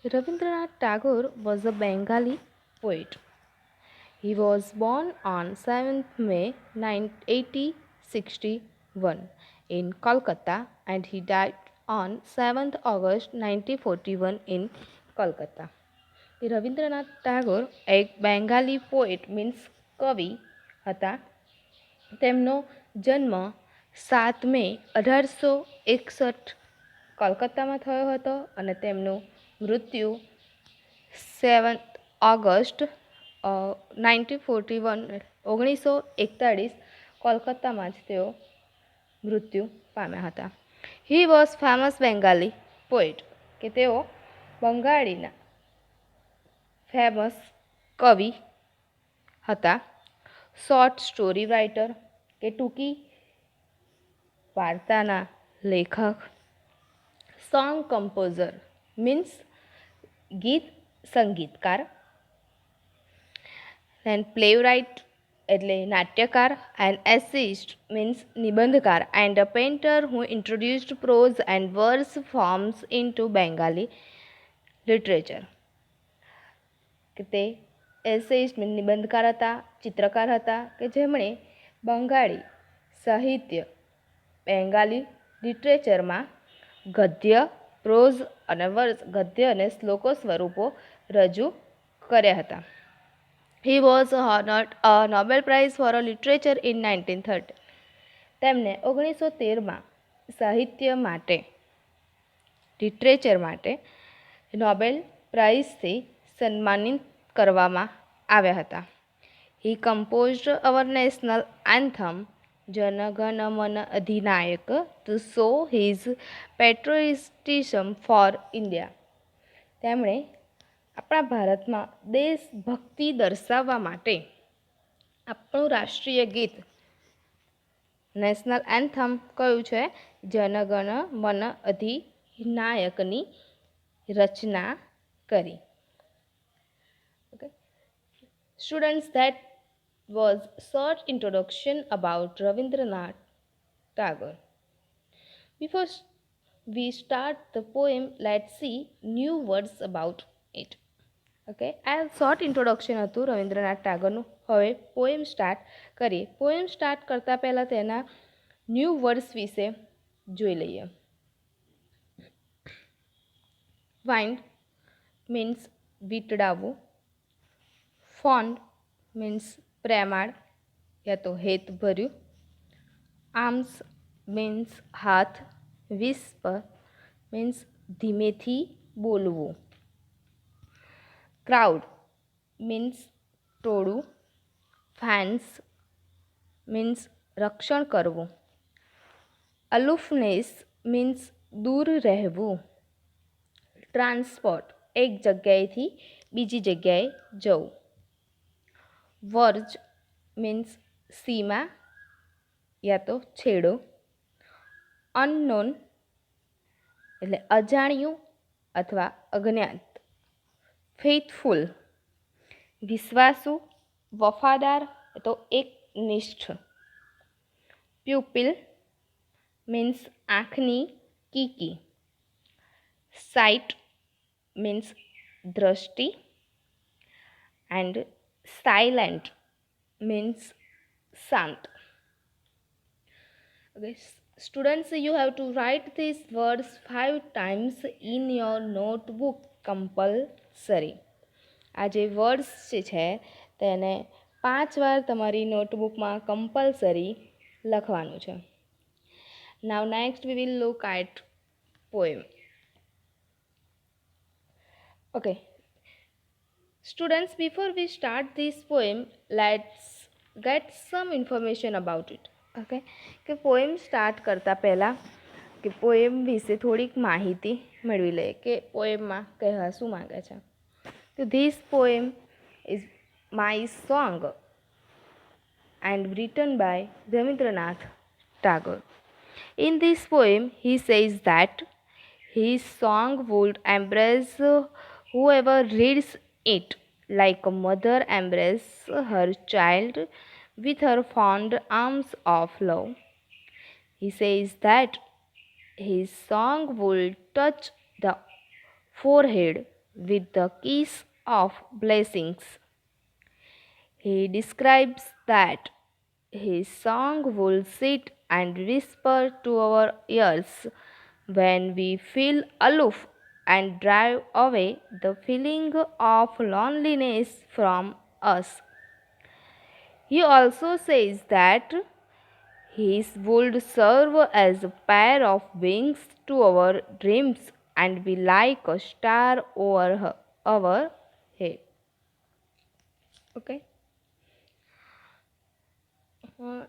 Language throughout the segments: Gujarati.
Rabindranath Tagore was a Bengali poet. He was born on 7th May 1861 in Kolkata and he died on 7th August 1941 in Kolkata. Rabindranath Tagore એક બેંગાલી પોએટ મીન્સ કવિ હતા. તેમનો જન્મ 7 મે 1861 કોલકાતામાં થયો હતો અને તેમનું મૃત્યુ 7 ઓગસ્ટ 1941 કોલકાતામાં જ તેઓ મૃત્યુ પામ્યા હતા. He was famous Bengali poet કે તેઓ બંગાળીના ફેમસ કવિ હતા. શોર્ટ સ્ટોરી રાઇટર કે ટૂંકી વાર્તાના લેખક. સોંગ કમ્પોઝર મીન્સ ગીત સંગીતકાર. એન્ડ પ્લેરાઇટ એટલે નાટ્યકાર. એન્ડ એસિસ્ટ મીન્સ નિબંધકાર. And a painter who introduced prose and verse forms into Bengali literature. કે તે એસેઇસ્ટ મીન્સ નિબંધકાર હતા, ચિત્રકાર હતા કે જેમણે બંગાળી સાહિત્ય બેંગાલી લિટરેચરમાં ગદ્ય, પ્રોઝ અને વર્સ, ગદ્ય અને શ્લોકો સ્વરૂપો રજૂ કર્યા હતા. He was honoured a Nobel price for a literature in 1930. તેમને 1913માં સાહિત્ય માટે લિટરેચર માટે નોબેલ પ્રાઇઝથી સન્માનિત કરવામાં આવ્યા હતા. He composed our national anthem Jana Gana Mana Adhinayaka to show his patriotism for India. તેમણે આપણા ભારતમાં દેશભક્તિ દર્શાવવા માટે આપણું રાષ્ટ્રીય ગીત નેશનલ એન્થમ કયું છે? જનગણ મન અધિનાયકની રચના કરી. Okay. Students, that was short introduction about Rabindranath Tagore. Before we start the poem, let's see new words about it. Okay, આ શોર્ટ ઇન્ટ્રોડક્શન હતું રવિન્દ્રનાથ ટાગોરનું. હવે પોએમ સ્ટાર્ટ કરીએ. પોએમ સ્ટાર્ટ કરતાં પહેલાં તેના ન્યૂ વર્ડ્સ વિશે જોઈ લઈએ. વાઇન્ડ મીન્સ વીંટળાવવું. ફોન્ડ મીન્સ પ્રેમાળ યા તો હેતભર્યું. આર્મ્સ મીન્સ હાથ. વિસ્પર મીન્સ ધીમેથી બોલવું. ક્રાઉડ મીન્સ ટોળું. ફેન્સ મીન્સ રક્ષણ કરવું. અલુફનેસ મીન્સ દૂર રહેવું. ટ્રાન્સપોર્ટ એક જગ્યાએથી બીજી જગ્યાએ જવું. વર્જ મીન્સ સીમા યા તો છેડો. અનનોન એટલે અજાણ્યું અથવા અજ્ઞાત. ફેથફુલ વિશ્વાસુ, વફાદાર તો એકનિષ્ઠ. પ્યુપિલ મીન્સ આંખની કીકી. સાઇટ મીન્સ દ્રષ્ટિ. એન્ડ સાયલેન્ટ મીન્સ શાંત. Okay, students, you have to write these words 5 times in your notebook compulsory. આ જે વર્ડ્સ જે છે તેને 5 વાર તમારી નોટબુકમાં કમ્પલસરી લખવાનું છે. Now next we will look at poem. Okay, students, before we start this poem, let's get some information about it. Okay, કે પોએમ સ્ટાર્ટ કરતાં પહેલાં કે પોએમ વિશે થોડીક માહિતી મેળવી લઈએ કે પોએમમાં કહેવા શું માગે છે. તો this poem is my song and written by Rabindranath Tagore. In this poem he says that his song would embrace whoever reads it like a mother embraces her child with her fond arms of love. He says that his song will touch the forehead with the kiss of blessings. He describes that his song will sit and whisper to our ears when we feel aloof and drive away the feeling of loneliness from us. He also says that his would serve as a pair of wings to our dreams and be like a star over our head. Okay.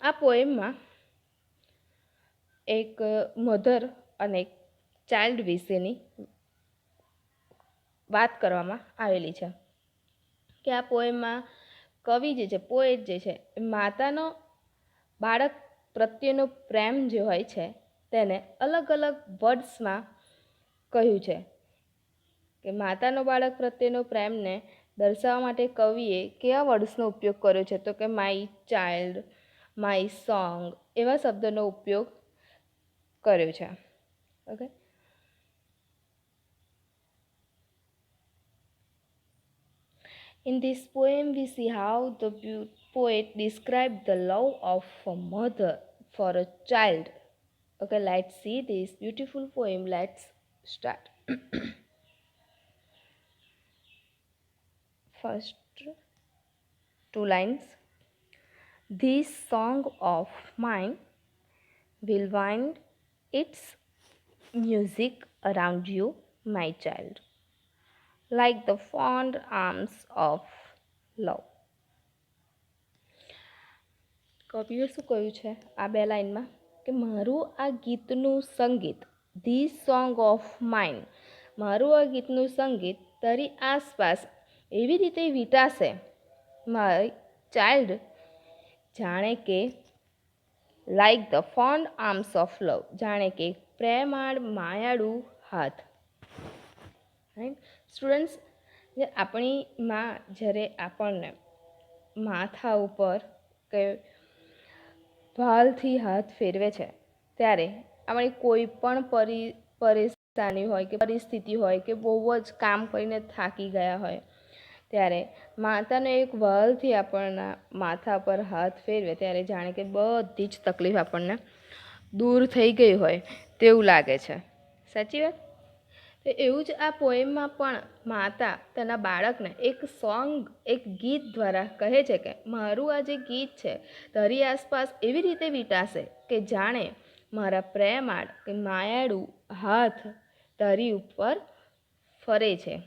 આ પોએમમાં એક મધર અને એક ચાઇલ્ડ વિશેની વાત કરવામાં આવેલી છે કે આ પોએમમાં કવિ જે છે પોએટ જે છે એ માતાનો બાળક પ્રત્યેનો પ્રેમ જે હોય છે તેને અલગ અલગ વર્ડ્સમાં કહ્યું છે કે માતાનો બાળક પ્રત્યેનો પ્રેમને દર્શાવવા માટે કવિએ કેવા વર્ડ્સનો ઉપયોગ કર્યો છે તો કે માય ચાઇલ્ડ, માય સોંગ એવા શબ્દોનો ઉપયોગ કર્યો છે. Okay. In this poem, we see how the poet described the love of a mother for a child. Okay, let's see this beautiful poem. Let's start. First two lines. This song of mine will wind its music around you, my child, like the fond arms of love. કવિએ શું કહ્યું છે આ બે લાઈનમાં કે મારું આ ગીતનું સંગીત ધીસ સોંગ ઓફ માઇન્ડ મારું આ ગીતનું સંગીત તારી આસપાસ એવી રીતે વીંટાશે માય ચાઇલ્ડ જાણે કે like the found arms of લવ જાણે કે પ્રેમાળ માયાળું હાથ. સ્ટુડન્ટ્સ જે આપણી માં જ્યારે આપણને માથા ઉપર કે ભાલથી હાથ ફેરવે છે ત્યારે આપણી કોઈ પણ પરેશાની હોય કે પરિસ્થિતિ હોય કે બહુ જ કામ કરીને થાકી ગયા હોય ત્યારે માતાનો એક વહાલથી આપણના માથા પર હાથ ફેરવે ત્યારે જાણે કે બધી જ તકલીફ આપણને દૂર થઈ ગઈ હોય તેવું લાગે છે. સાચી વાત. તો એવું જ આ પોએમમાં પણ માતા તેના બાળકને એક સોંગ એક ગીત દ્વારા કહે છે કે મારું આ જે ગીત છે તારી આસપાસ એવી રીતે વીંટાશે કે જાણે મારા પ્રેમાળ કે માયાળું હાથ તારી ઉપર ફરે છે.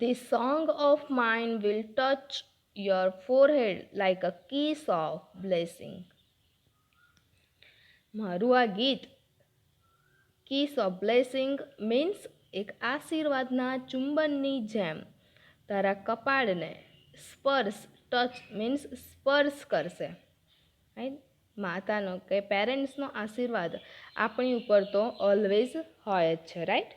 This song of mine will touch your forehead like a kiss of blessing. મારું આ ગીત કિસ ઓફ બ્લેસિંગ મીન્સ એક આશીર્વાદના ચુંબનની જેમ તારા કપાળને સ્પર્શ ટચ મીન્સ સ્પર્શ કરશે. રાઈટ. માતાનો કે પેરેન્ટ્સનો આશીર્વાદ આપણી ઉપર તો ઓલવેઝ હોય જ છે. રાઈટ.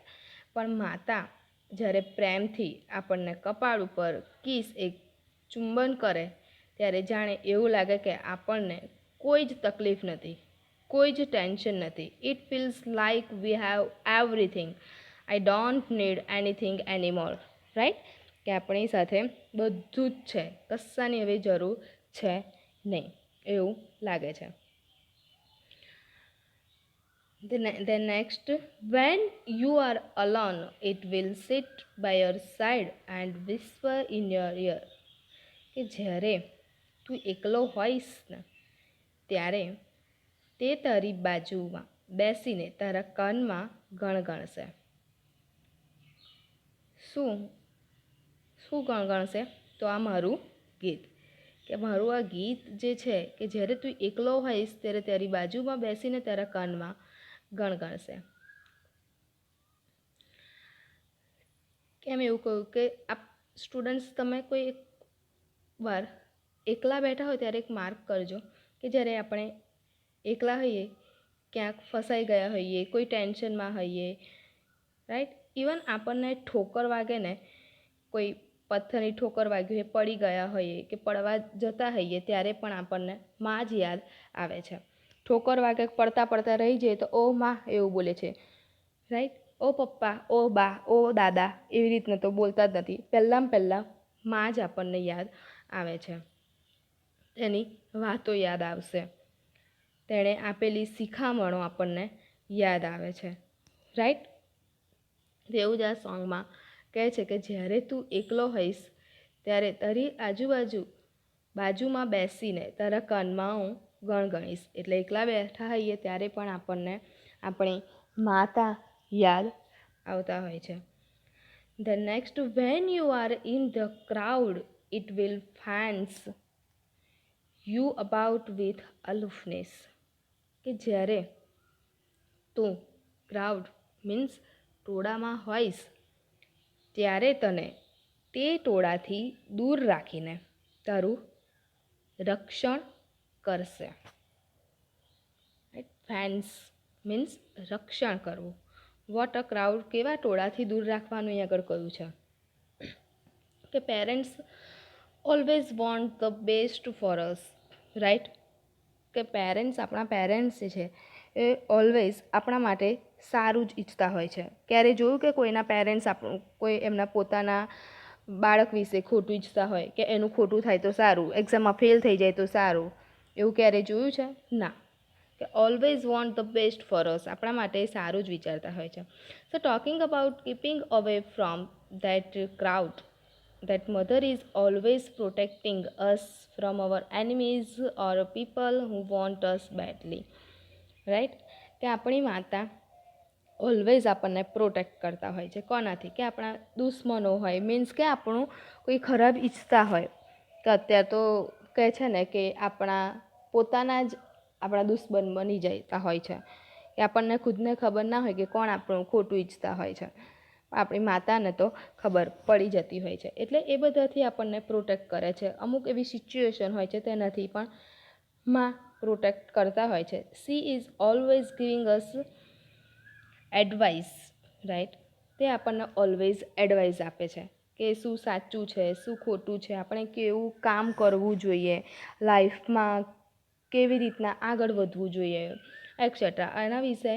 પણ માતા જ્યારે પ્રેમથી આપણને કપાળ ઉપર કિસ એક ચુંબન કરે ત્યારે જાણે એવું લાગે કે આપણને કોઈ જ તકલીફ નથી, કોઈ જ ટેન્શન નથી. It feels like we have everything. I don't need anything એનીમોર. Right. કે આપણી સાથે બધું જ છે, કશાની હવે જરૂર છે નહીં એવું લાગે છે. Then next, when you are alone, it will sit by your side and whisper in your ear. કે જ્યારે તું એકલો હોઈશ ને ત્યારે તે તારી બાજુમાં બેસીને તારા કાનમાં ગણગણશે. શું શું ગણગણશે? તો આ મારું ગીત. કે મારું આ ગીત જે છે કે જ્યારે તું એકલો હોઈશ ત્યારે તારી બાજુમાં બેસીને તારા કાનમાં ગણગણશે. કેમ એવું કહ્યું કે આપ સ્ટુડન્ટ્સ તમે કોઈ એક વાર એકલા બેઠા હોય ત્યારે એક માર્ક કરજો કે જ્યારે આપણે એકલા હોઈએ, ક્યાંક ફસાઈ ગયા હોઈએ, કોઈ ટેન્શનમાં હોઈએ, રાઈટ. ઇવન આપણને ઠોકર વાગે ને, કોઈ પથ્થરની ઠોકર વાગી હોય, પડી ગયા હોઈએ કે પડવા જતા હોઈએ ત્યારે પણ આપણને માં જ યાદ આવે છે. ઠોકર વાગે પડતા પડતા રહી જાય તો ઓ માં એવું બોલે છે. રાઈટ. ઓ પપ્પા, ઓ બા, ઓ દાદા એવી રીતના તો બોલતા જ નથી. પહેલાં માં જ આપણને યાદ આવે છે. તેની વાતો યાદ આવશે, તેણે આપેલી શિખામણો આપણને યાદ આવે છે. રાઈટ? તેવું જ આ સોંગમાં કહે છે કે જ્યારે તું એકલો હોઈશ ત્યારે તારી બાજુમાં બેસીને તારા કાનમાં હું ગણગણીશ. એટલે એકલા બેઠા હોઈએ ત્યારે પણ આપણને આપણી માતા યાદ આવતા હોય છે. The next, when you are in the crowd, it will fence you about with aloofness. કે જ્યારે તું ક્રાઉડ મીન્સ ટોળામાં હોઈશ ત્યારે તને તે ટોળાથી દૂર રાખીને તારું રક્ષણ કરશે. ફેન્સ મીન્સ રક્ષણ કરવું. વોટ અ ક્રાઉડ, કેવા ટોળાથી દૂર રાખવાનું અહીં આગળ કહ્યું છે કે parents always want the best for us. Right? કે આપણા પેરેન્ટ્સ જે છે એ ઓલવેઝ આપણા માટે સારું જ ઈચ્છતા હોય છે. ક્યારે જોયું કે કોઈના પેરેન્ટ્સ કોઈ એમના પોતાના બાળક વિશે ખોટું ઈચ્છતા હોય કે એનું ખોટું થાય તો સારું, એક્ઝામમાં ફેલ થઈ જાય તો સારું, એવું ક્યારે જોયું છે? ના. કે always want the best for us, આપણા માટે સારું જ વિચારતા હોય છે. So talking about keeping away from that crowd, that mother is always protecting us from our enemies or people who want us badly. Right? કે આપણી માતા ઓલવેઝ આપણને પ્રોટેક્ટ કરતા હોય છે. કોનાથી? કે આપણા દુશ્મનો હોય, મીન્સ કે આપણું કોઈ ખરાબ ઈચ્છતા હોય. કે અત્યારે તો કહે છે ને કે આપણા પોતાના જ આપણા દુશ્મન બની જતા હોય છે. કે આપણને ખુદને ખબર ના હોય કે કોણ આપણું ખોટું ઈચ્છતા હોય છે. આપણી માતાને તો ખબર પડી જતી હોય છે. એટલે એ બધાથી આપણને પ્રોટેક્ટ કરે છે. અમુક એવી સિચ્યુએશન હોય છે તેનાથી પણ માં પ્રોટેક્ટ કરતા હોય છે. She is always giving us advice. Right? તે આપણને ઓલવેઝ એડવાઇસ આપે છે કે શું સાચું છે, શું ખોટું છે, આપણે કેવું કામ કરવું જોઈએ, લાઈફમાં કેવી રીતના આગળ વધવું જોઈએ, એક્સેટ્રા. એના વિશે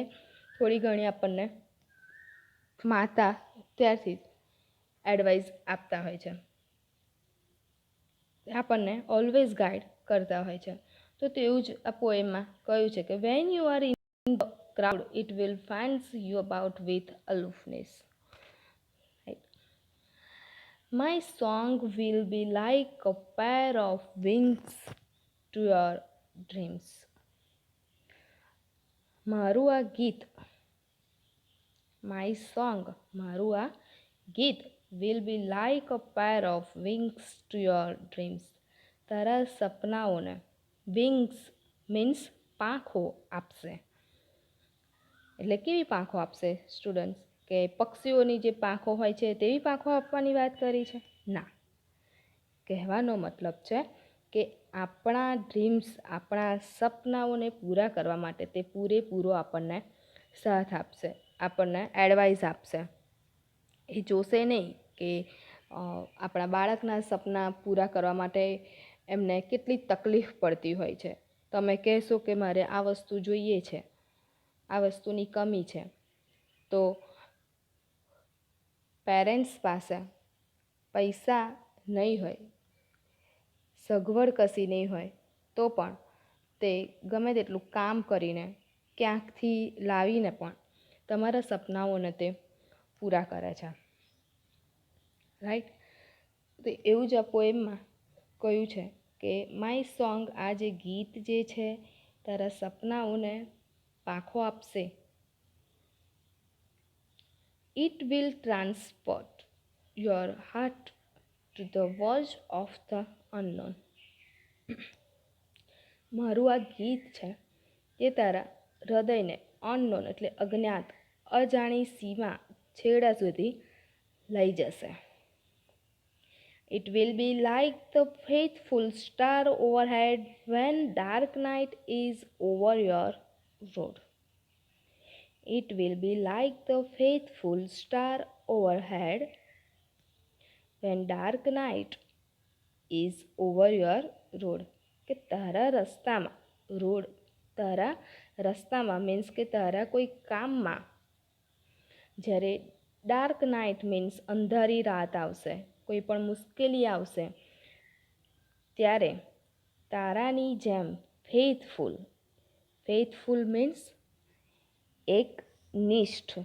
થોડી ઘણી આપણને માતા ત્યારથી એડવાઇસ આપતા હોય છે, આપણને ઓલવેઝ ગાઈડ કરતા હોય છે. તો તેવું જ આ પોએમમાં કહ્યું છે કે when you are in the crowd it will fans you about with અલુફનેસ. My song will be like a pair of wings to your dreams. મારું આ ગીત, માય સોંગ, મારું આ ગીત will be like a pair of wings to your dreams. તારા સપનાઓને વિંગ્સ મીન્સ પાંખો આપશે. એટલે કેવી પાંખો આપશે સ્ટુડન્ટ્સ? કે પક્ષીઓની જે પાંખો હોય છે તેવી પાંખો આપવાની વાત કરી છે? ના. કહેવાનો મતલબ છે કે આપણા ડ્રીમ્સ, આપણા સપનાઓને પૂરા કરવા માટે તે પૂરેપૂરો આપણને સાથ આપશે, આપણને એડવાઇસ આપશે. એ જોશે નહીં કે આપણા બાળકના સપના પૂરા કરવા માટે એમને કેટલી તકલીફ પડતી હોય છે. તમે કહેશો કે મારે આ વસ્તુ જોઈએ છે, આ વસ્તુની કમી છે, તો પેરેન્ટ્સ પાસે પૈસા નહીં હોય, સગવડ કશી નહીં હોય, તો પણ તે ગમે તેટલું કામ કરીને ક્યાંકથી લાવીને પણ તમારા સપનાઓને તે પૂરા કરે છે. રાઈટ? તો એવું જ આ પોએમમાં કહ્યું છે કે માય સોંગ, આ જે ગીત જે છે તારા સપનાઓને પાંખો આપશે. It will transport your heart to the verge of the unknown. મારું આ ગીત છે તે તારા હૃદયને અનનોન એટલે અજ્ઞાત, અજાણી સીમા છેડા સુધી લઈ જશે. It will be like the faithful star overhead when dark night is over your road. It will be like the faithful star overhead when dark night is over your road. કે તારા રસ્તામાં, તારા રસ્તામાં મીન્સ કે તારા કોઈ કામમાં જ્યારે ડાર્ક નાઇટ મીન્સ અંધારી રાત આવશે, કોઈ પણ મુશ્કેલી આવશે, ત્યારે તારાની જેમ ફેથફુલ, ફેથફુલ મીન્સ એક નિષ્ઠ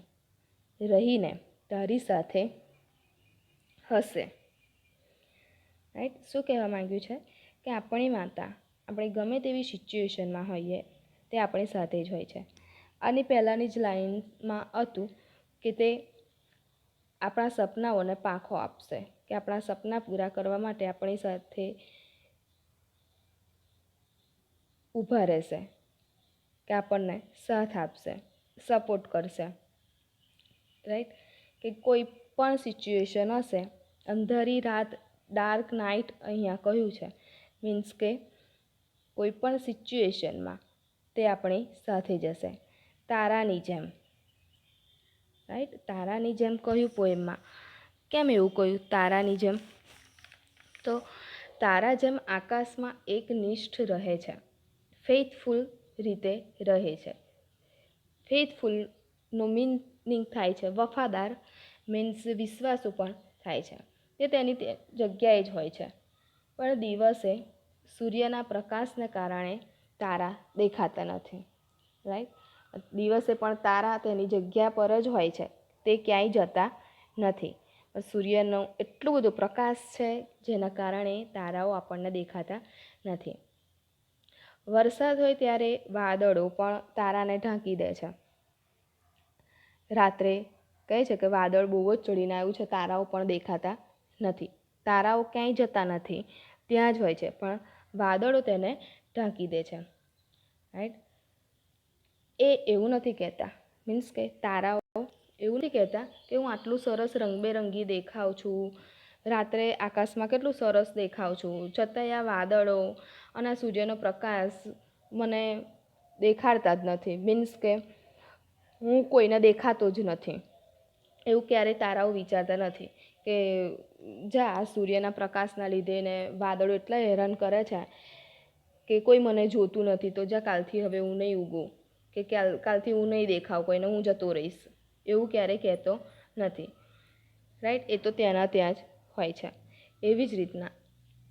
રહીને તારી સાથે હશે. રાઈટ. શું કહેવા માંગ્યું છે કે આપણી માતા આપણે ગમે તેવી સિચ્યુએશનમાં હોઈએ તે આપણી સાથે જ હોય છે. આની પહેલાંની જ લાઈનમાં હતું કે તે આપણા સપનાઓને પાંખો આપશે, કે આપણા સપના પૂરા કરવા માટે આપણી સાથે ઊભા રહેશે, કે આપણને સાથ આપશે, સપોર્ટ કરશે. રાઈટ. કે કોઈ પણ સિચ્યુએશન હશે, અંધારી રાત, ડાર્ક નાઇટ અહીંયા કહ્યું છે, મીન્સ કે કોઈ પણ સિચ્યુએશનમાં તે આપણી સાથે જશે, તારાની જેમ. રાઈટ. તારાની જેમ કહ્યું પોએમમાં. કેમ એવું કહ્યું તારાની જેમ? તો તારા જેમ આકાશમાં એક નિષ્ઠ રહે છે, ફેથફુલ રીતે રહે છે. ફેથફુલનો મીનિંગ થાય છે વફાદાર, મીન્સ વિશ્વાસુ પણ થાય છે. તે તેની જગ્યાએ જ હોય છે. પણ દિવસે સૂર્યના પ્રકાશને કારણે તારા દેખાતા નથી. રાઈટ. દિવસે પણ તારા તેની જગ્યા પર જ હોય છે, તે ક્યાંય જતા નથી. સૂર્યનો એટલો બધો પ્રકાશ છે જેના કારણે તારાઓ આપણને દેખાતા નથી. વરસાદ હોય ત્યારે વાદળો પણ તારાને ઢાંકી દે છે. રાત્રે કહે છે કે વાદળ બહુ જ ચડીને આવ્યું છે, તારાઓ પણ દેખાતા નથી. તારાઓ ક્યાંય જતા નથી, ત્યાં જ હોય છે, પણ વાદળો તેને ઢાંકી દે છે. રાઈટ. એ એવું નથી કહેતા, મીન્સ કે તારાઓ એવું નથી કહેતા કે હું આટલું સરસ રંગબેરંગી દેખાઉં છું, રાત્રે આકાશમાં કેટલું સરસ દેખાઉં છું, છતાંય આ વાદળો અને સૂર્યનો પ્રકાશ મને દેખાડતા જ નથી, મીન્સ કે હું કોઈને દેખાતો જ નથી. એવું ક્યારેય તારાઓ વિચારતા નથી કે જા આ સૂર્યના પ્રકાશના લીધે ને વાદળો એટલા હેરાન કરે છે કે કોઈ મને જોતું નથી, તો જા કાલથી હવે હું નહીં ઉગું, કે કાલથી હું નહીં દેખાવ કોઈને, હું જતો રહીશ, એવું ક્યારેય કહેતો નથી. રાઈટ. એ તો ત્યાંના ત્યાં જ હોય છે. એવી જ રીતના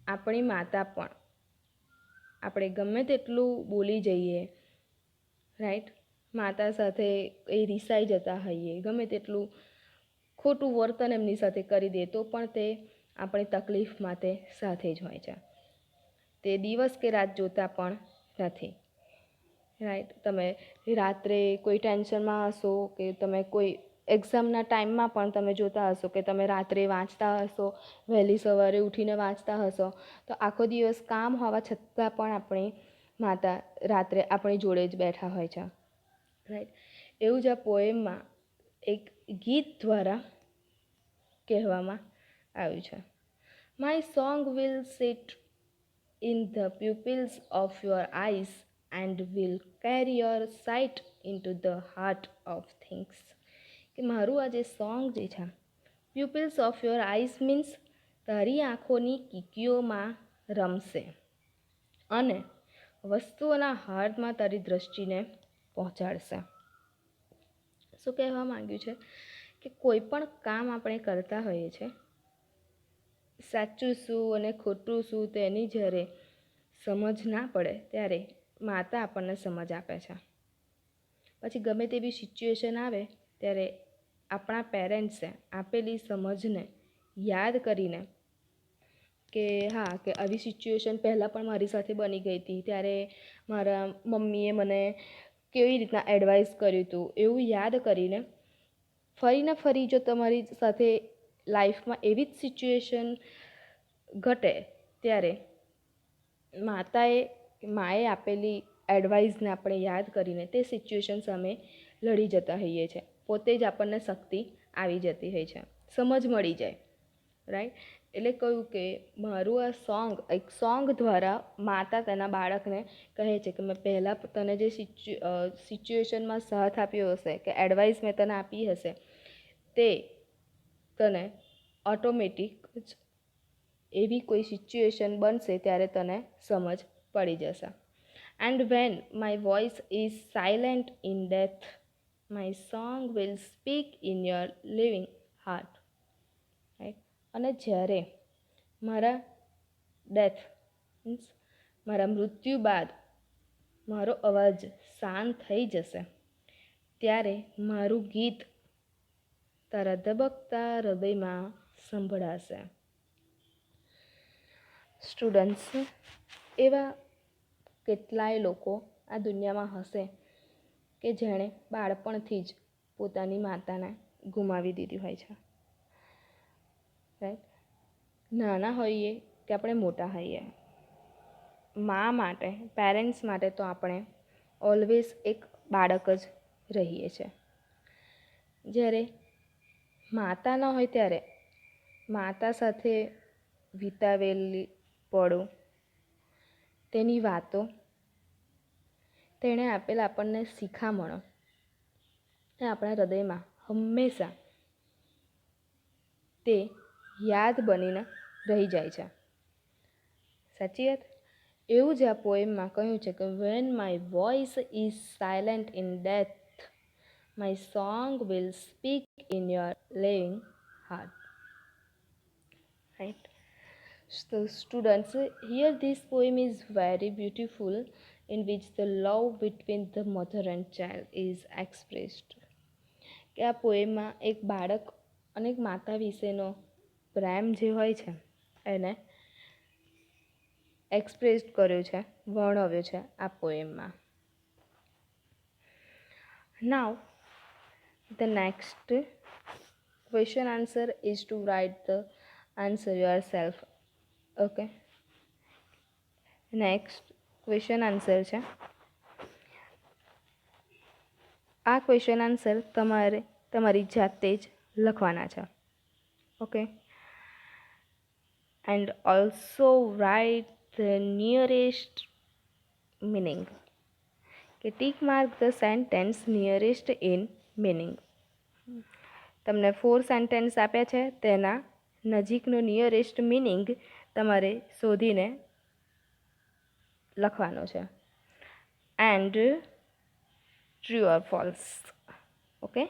આપણી માતા પણ આપણે ગમે તેટલું બોલી જઈએ, રાઈટ, માતા સાથે એ રિસાઈ જતા હોઈએ, ગમે તેટલું ખોટું વર્તન એમની સાથે કરી દે, તો પણ તે આપણી તકલીફ માટે સાથે જ હોય છે. તે દિવસ કે રાત જોતા પણ નથી. રાઈટ. તમે રાત્રે કોઈ ટેન્શનમાં હશો, કે તમે કોઈ એક્ઝામના ટાઈમમાં પણ તમે જોતા હશો કે તમે રાત્રે વાંચતા હશો, વહેલી સવારે ઉઠીને વાંચતા હશો, તો આખો દિવસ કામ હોવા છતાં પણ આપણી માતા રાત્રે આપણી જોડે જ બેઠા હોય છે. રાઈટ. એવું જ આ પોએમમાં એક ગીત દ્વારા કહેવામાં આવ્યું છે. My song will seat in the pupils of your eyes and will carry your site into the heart of things. કે મારું આ જે સોંગ જે છે, pupils of your eyes means તારી આંખોની કીકીઓમાં રમશે અને વસ્તુઓના હાર્ટમાં તારી દૃષ્ટિને પહોંચાડશે. શું કહેવા માંગ્યું છે કે કોઈ પણ કામ આપણે કરતા હોઈએ છીએ, સાચું શું અને ખોટું શું તેની જ્યારે સમજ ના પડે ત્યારે માતા આપણને સમજ આપે છે. પછી ગમે તેવી સિચ્યુએશન આવે ત્યારે આપણા પેરેન્ટ્સે આપેલી સમજને યાદ કરીને કે હા, કે આવી સિચ્યુએશન પહેલાં પણ મારી સાથે બની ગઈ હતી, ત્યારે મારા મમ્મીએ મને કેવી રીતના એડવાઇસ કર્યું હતું, એવું યાદ કરીને ફરીને ફરી જો તમારી સાથે લાઈફમાં એવી જ સિચ્યુએશન ઘટે ત્યારે માએ આપેલી એડવાઇસને આપણે યાદ કરીને તે સિચ્યુએશન સામે લડી જતા હોઈએ છીએ. પોતે જ આપણને શક્તિ આવી જતી હોય છે, સમજ મળી જાય. રાઈટ. એટલે કહ્યું કે મારું આ સોંગ, એક સોંગ દ્વારા માતા તેના બાળકને કહે છે કે મેં પહેલાં તને જે સિચ્યુએશનમાં સાથ આપ્યો હશે, કે એડવાઇસ મેં તને આપી હશે, તે તને ઓટોમેટિક જ એવી કોઈ સિચ્યુએશન બનશે ત્યારે તને સમજ પડી જશે. And when my voice is silent in death my song will speak in your living heart. Right. અને જ્યારે મારા ડેથ મીન્સ મારા મૃત્યુ બાદ મારો અવાજ શાંત થઈ જશે ત્યારે મારું ગીત તારા ધબકતા હૃદયમાં સંભળાશે. સ્ટુડન્ટ્સ, એવા કેટલાય લોકો આ દુનિયામાં હશે કે જેણે બાળપણથી જ પોતાની માતાને ગુમાવી દીધી હોય છે. રાઈટ. નાના હોઈએ કે આપણે મોટા હોઈએ, મા માટે, પેરેન્ટ્સ માટે તો આપણે ઓલવેઝ એક બાળક જ રહીએ છીએ. જ્યારે માતા ન હોય ત્યારે માતા સાથે વિતાવેલી પળો, તેની વાતો, તેણે આપેલા આપણને શિખામણો એ આપણા હૃદયમાં હંમેશા તે યાદ બનીને રહી જાય છે. સાચી વાત. એવું જ આ પોએમમાં કહ્યું છે કે when my voice is silent in death, my song will speak in your living heart. Right. So students, here this poem is very beautiful in which the love between the mother and child is expressed. કે આ પોએમમાં એક બાળક અને એક માતા વિશેનો પ્રેમ જે હોય છે એને એક્સપ્રેસ્ડ કર્યો છે, વર્ણવ્યો છે આ પોએમમાં. નાવ the next question answer is to write the answer yourself. Okay. Next question answer છે. આ ક્વેશ્ચન આન્સર તમારે તમારી જાતે જ લખવાના છે. Okay. And also write the nearest meaning, કે tick mark the sentence nearest in meaning. તમને 4 સેન્ટેન્સ આપ્યા છે, તેના નજીકનો નિયરેસ્ટ મિનિંગ તમારે શોધીને લખવાનો છે. And true or false. Okay.